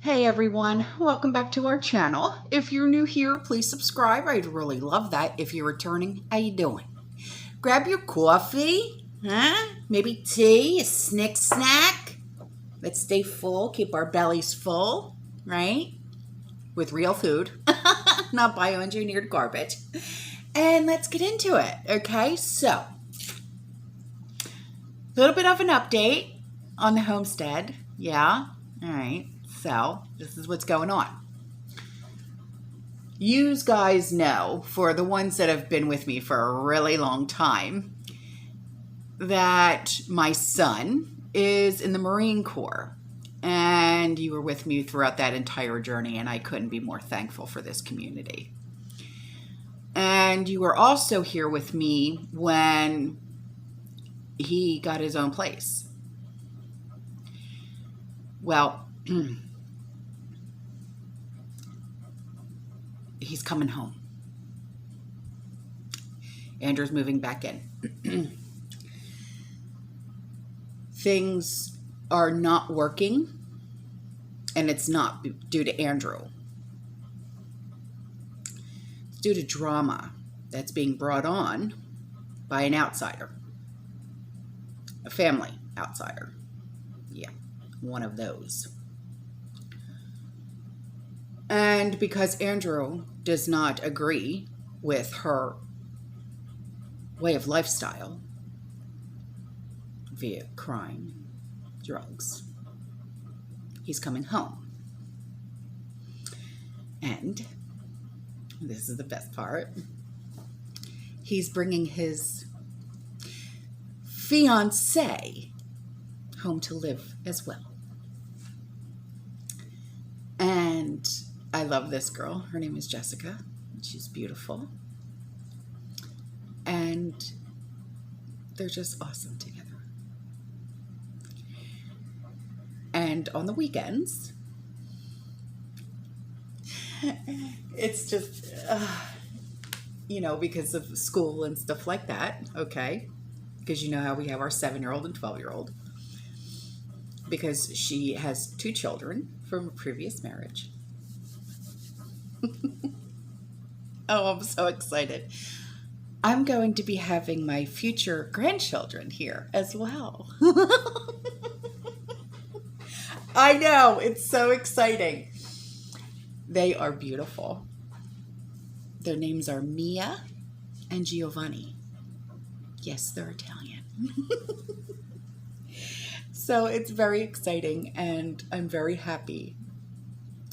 Hey everyone, welcome back to our channel. If you're new here, please subscribe. I'd really love that. If you're returning, how you doing? Grab your coffee, maybe tea, a snack. Let's stay full, keep our bellies full, right? With real food, not bioengineered garbage. And let's get into it, okay? So, a little bit of an update on the homestead, yeah? All right. So this is what's going on. You guys know, for the ones that have been with me for a really long time, that my son is in the Marine Corps. And you were with me throughout that entire journey, and I couldn't be more thankful for this community. And you were also here with me when he got his own place. Well, he's coming home. Andrew's moving back in. Things are not working, and it's not due to Andrew. It's due to drama that's being brought on by an outsider. A family outsider. Yeah, one of those. And because Andrew does not agree with her way of lifestyle via crime, drugs, he's coming home. And this is the best part. He's bringing his fiancée home to live as well. And I love this girl. Her name is Jessica. She's beautiful. And they're just awesome together. And on the weekends, it's just, because of school and stuff like that, okay? Because you know how we have our 7-year-old and 12-year-old. Because she has 2 children from a previous marriage. Oh, I'm so excited. I'm going to be having my future grandchildren here as well. I know, it's so exciting. They are beautiful. Their names are Mia and Giovanni. Yes, they're Italian. So it's very exciting, and I'm very happy.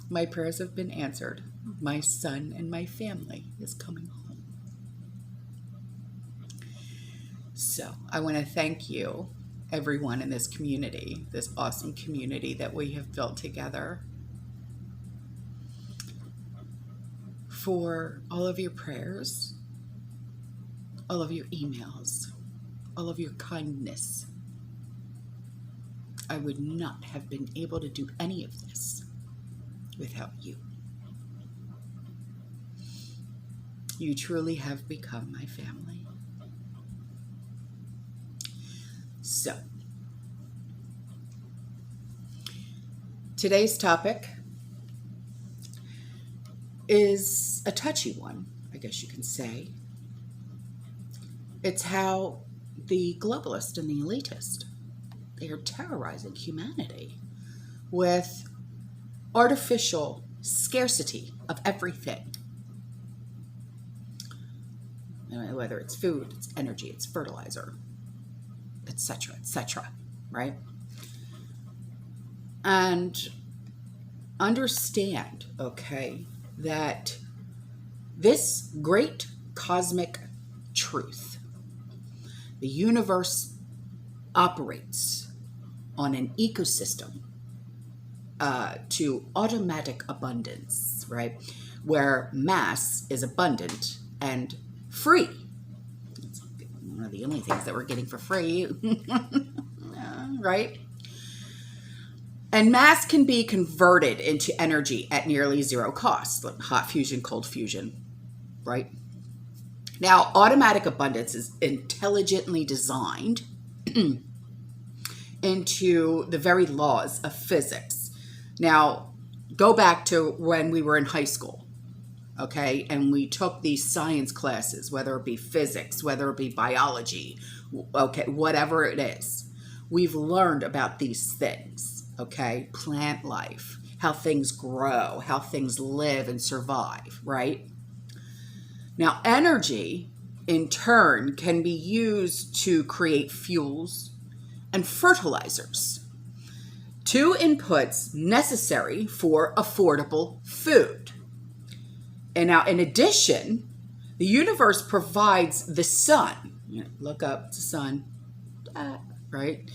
My prayers have been answered. My son and my family is coming home. So I want to thank you, everyone in this community, this awesome community that we have built together, for all of your prayers, all of your emails, all of your kindness. I would not have been able to do any of this without you. You truly have become my family. So, today's topic is a touchy one, I guess you can say. It's how the globalist and the elitist, they are terrorizing humanity with artificial scarcity of everything. Whether it's food, it's energy, it's fertilizer, etc., right? And understand, okay, that this great cosmic truth, the universe operates on an ecosystem to automatic abundance, right? Where mass is abundant and free. It's one of the only things that we're getting for free, right? And mass can be converted into energy at nearly zero cost, like hot fusion, cold fusion, right? Now, automatic abundance is intelligently designed into the very laws of physics. Now, go back to when we were in high school, okay, and we took these science classes, whether it be physics, whether it be biology, okay, whatever it is. We've learned about these things, okay, plant life, how things grow, how things live and survive, right? Now, energy, in turn, can be used to create fuels and fertilizers, two inputs necessary for affordable food. And now, in addition, the universe provides the sun. Look up the sun, right?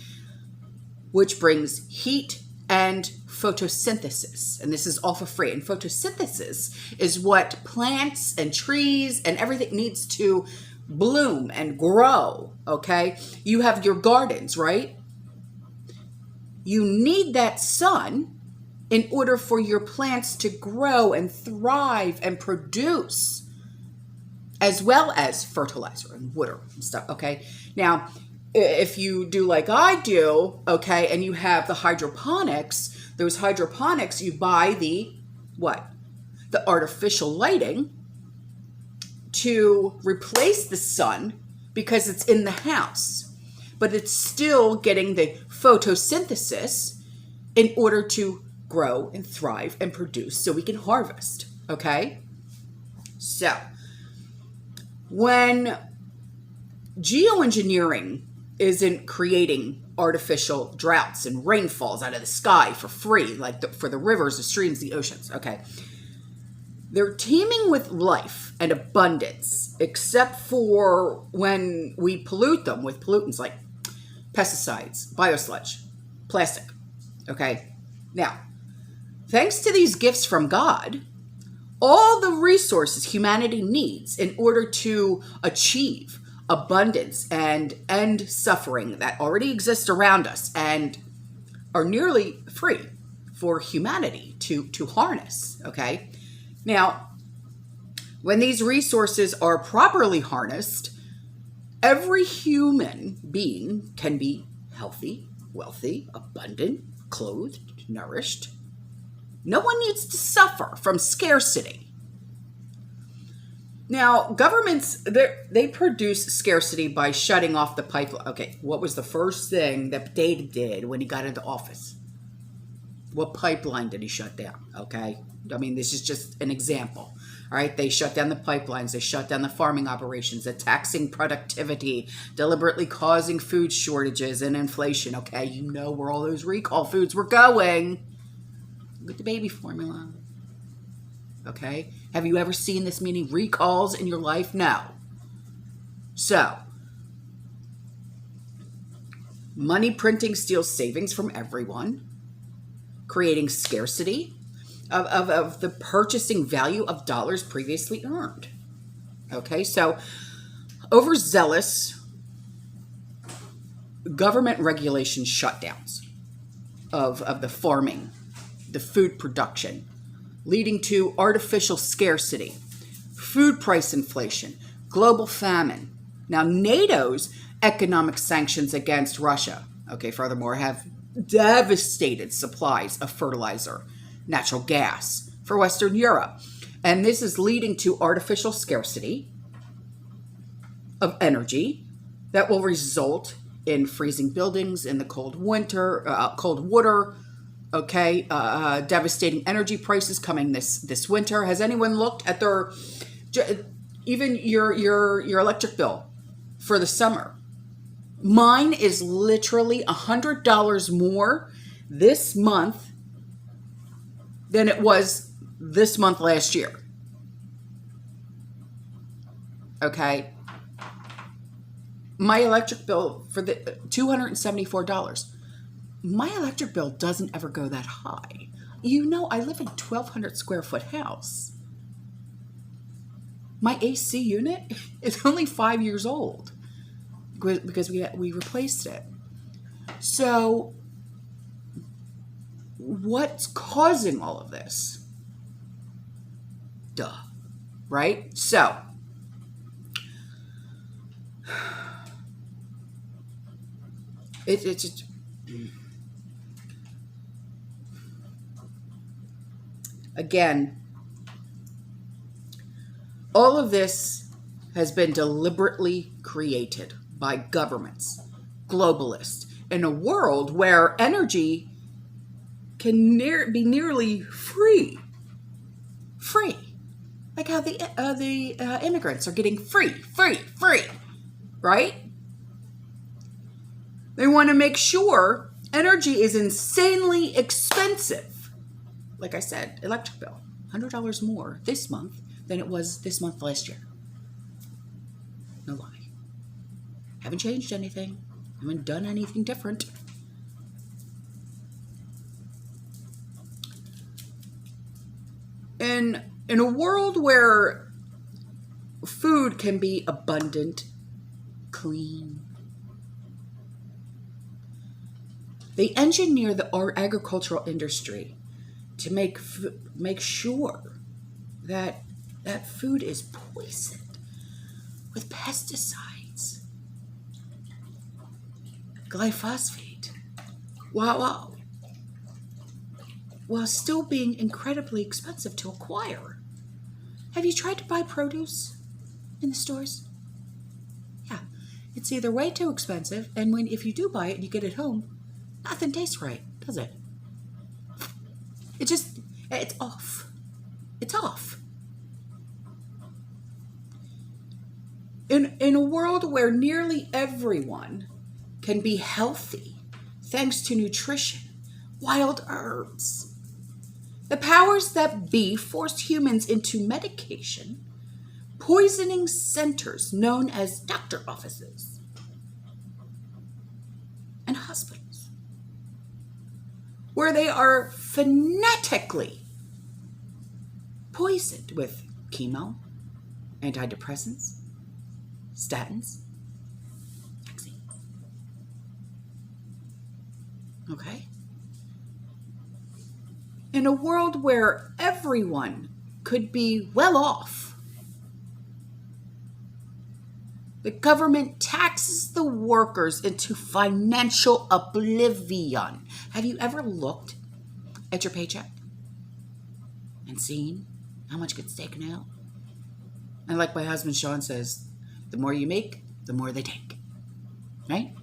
Which brings heat and photosynthesis. And this is all for free. And photosynthesis is what plants and trees and everything needs to bloom and grow, okay? You have your gardens, right? You need that sun in order for your plants to grow and thrive and produce, as well as fertilizer and water and stuff, okay? Now, if you do like I do, okay, and you have the hydroponics, those hydroponics, you buy the, what? The artificial lighting to replace the sun because it's in the house. But it's still getting the photosynthesis in order to grow and thrive and produce so we can harvest, okay? So, when geoengineering isn't creating artificial droughts and rainfalls out of the sky for free, like for the rivers, the streams, the oceans, okay? They're teeming with life and abundance, except for when we pollute them with pollutants like pesticides, biosludge, plastic, okay? Now, thanks to these gifts from God, all the resources humanity needs in order to achieve abundance and end suffering that already exists around us and are nearly free for humanity to harness, okay? Now, when these resources are properly harnessed, every human being can be healthy, wealthy, abundant, clothed, nourished. No one needs to suffer from scarcity. Now, governments, they produce scarcity by shutting off the pipeline. Okay, what was the first thing that Data did when he got into office? What pipeline did he shut down? Okay, I mean, this is just an example. All right, they shut down the pipelines, they shut down the farming operations, the taxing productivity, deliberately causing food shortages and inflation. Okay, you know where all those recall foods were going. Look at the baby formula. Okay, have you ever seen this many recalls in your life? No. So, money printing steals savings from everyone, creating scarcity of the purchasing value of dollars previously earned. Okay, so overzealous government regulation shutdowns of the farming, the food production, leading to artificial scarcity, food price inflation, global famine. Now, NATO's economic sanctions against Russia, okay, furthermore, have devastated supplies of fertilizer, natural gas for Western Europe. And this is leading to artificial scarcity of energy that will result in freezing buildings in the cold winter, cold water, okay, devastating energy prices coming this winter. Has anyone looked at their, even your electric bill for the summer? Mine is literally $100 more this month than it was this month last year. Okay. My electric bill for the $274. My electric bill doesn't ever go that high. You know, I live in a 1,200 square foot house. My AC unit is only 5 years old because we replaced it. So, what's causing all of this? Duh, right? So, it's Again, all of this has been deliberately created by governments, globalists, in a world where energy can be nearly free. Free. Like how the immigrants are getting free, right? They want to make sure energy is insanely expensive. Like I said, electric bill, $100 more this month than it was this month last year. No lie. Haven't changed anything. Haven't done anything different. In a world where food can be abundant, clean, they engineer our agricultural industry to make sure that food is poisoned with pesticides, glyphosate, while still being incredibly expensive to acquire. Have you tried to buy produce in the stores? Yeah, it's either way too expensive, and if you do buy it and you get it home, nothing tastes right, does it? It's off. It's off. In a world where nearly everyone can be healthy thanks to nutrition, wild herbs, the powers that be forced humans into medication, poisoning centers known as doctor offices and hospitals, where they are fanatically poisoned with chemo, antidepressants, statins, vaccines. Okay? In a world where everyone could be well off, the government taxes the workers into financial oblivion. Have you ever looked at your paycheck and seen how much gets taken out? And like my husband Sean says, the more you make, the more they take. Right?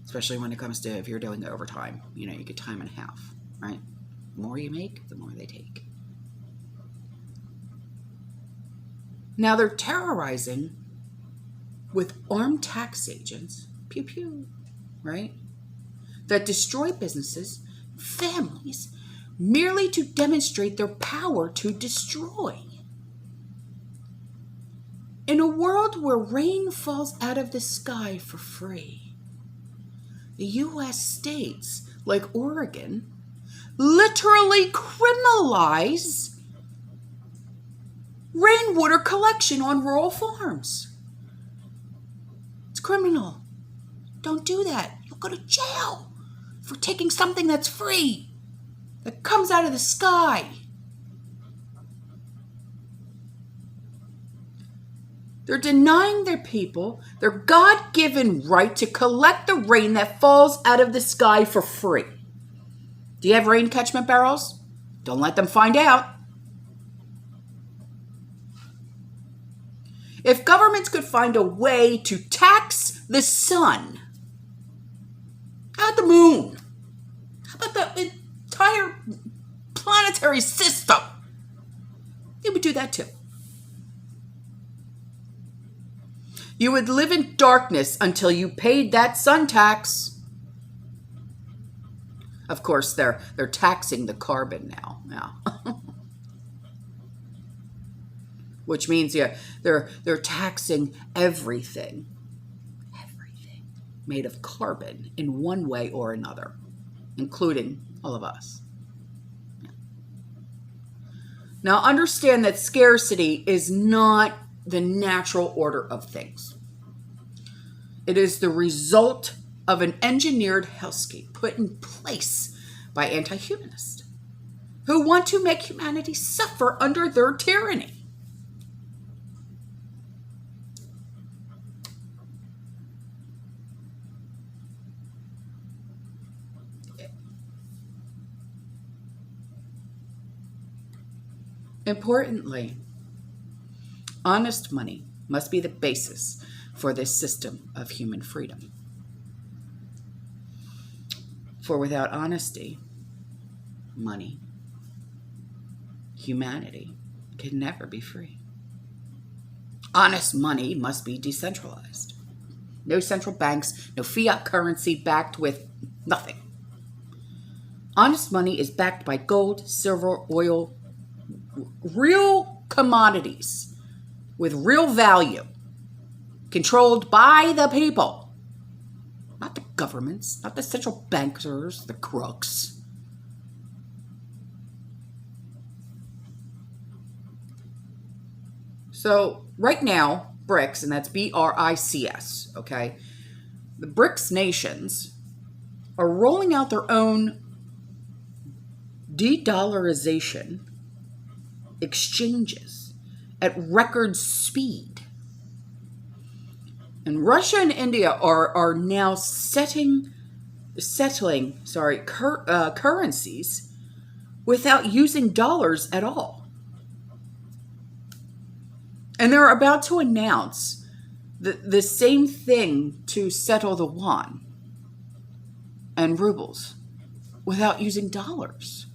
Especially when it comes to if you're doing overtime. You get time and a half. Right? The more you make, the more they take. Now they're terrorizing with armed tax agents, pew pew, right? That destroy businesses, families, merely to demonstrate their power to destroy. In a world where rain falls out of the sky for free, the U.S. states like Oregon literally criminalize rainwater collection on rural farms. It's criminal. Don't do that. You'll go to jail for taking something that's free, that comes out of the sky. They're denying their people their God-given right to collect the rain that falls out of the sky for free. Do you have rain catchment barrels? Don't let them find out. If governments could find a way to tax the sun, how about the moon? How about the entire planetary system? They would do that too. You would live in darkness until you paid that sun tax. Of course, they're taxing the carbon now. Which means they're taxing everything made of carbon in one way or another, including all of us. Yeah. Now understand that scarcity is not the natural order of things. It is the result of an engineered hellscape put in place by anti-humanists who want to make humanity suffer under their tyranny. Importantly, honest money must be the basis for this system of human freedom. For without honesty, money, humanity can never be free. Honest money must be decentralized. No central banks, no fiat currency backed with nothing. Honest money is backed by gold, silver, oil, real commodities with real value, controlled by the people, not the governments, not the central bankers, the crooks. So right now, BRICS, and that's BRICS, okay? The BRICS nations are rolling out their own de-dollarization exchanges at record speed. And Russia and India are now settling currencies without using dollars at all. And they're about to announce the same thing to settle the yuan and rubles without using dollars.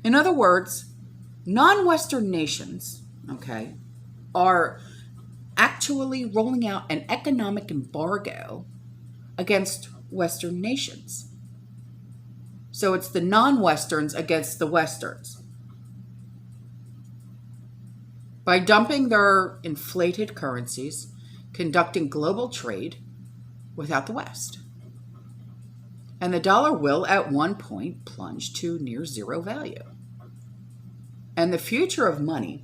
In other words, non-Western nations, okay, are actually rolling out an economic embargo against Western nations. So it's the non-Westerns against the Westerns. By dumping their inflated currencies, conducting global trade without the West. And the dollar will at one point plunge to near zero value. And the future of money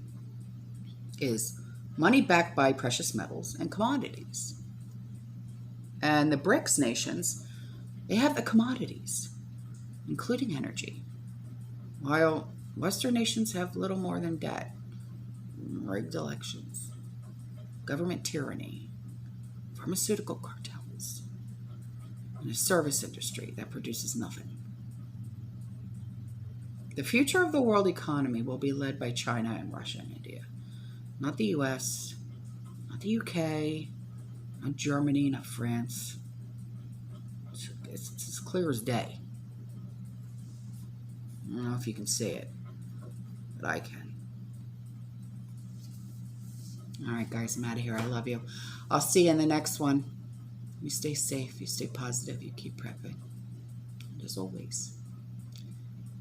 is money backed by precious metals and commodities. And the BRICS nations, they have the commodities, including energy, while Western nations have little more than debt, rigged elections, government tyranny, pharmaceutical cartels, and a service industry that produces nothing. The future of the world economy will be led by China and Russia and India, not the US, not the UK, not Germany, not France. It's as clear as day. I don't know if you can see it, but I can. All right, guys, I'm out of here. I love you. I'll see you in the next one. You stay safe. You stay positive. You keep prepping. And as always,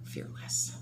fearless.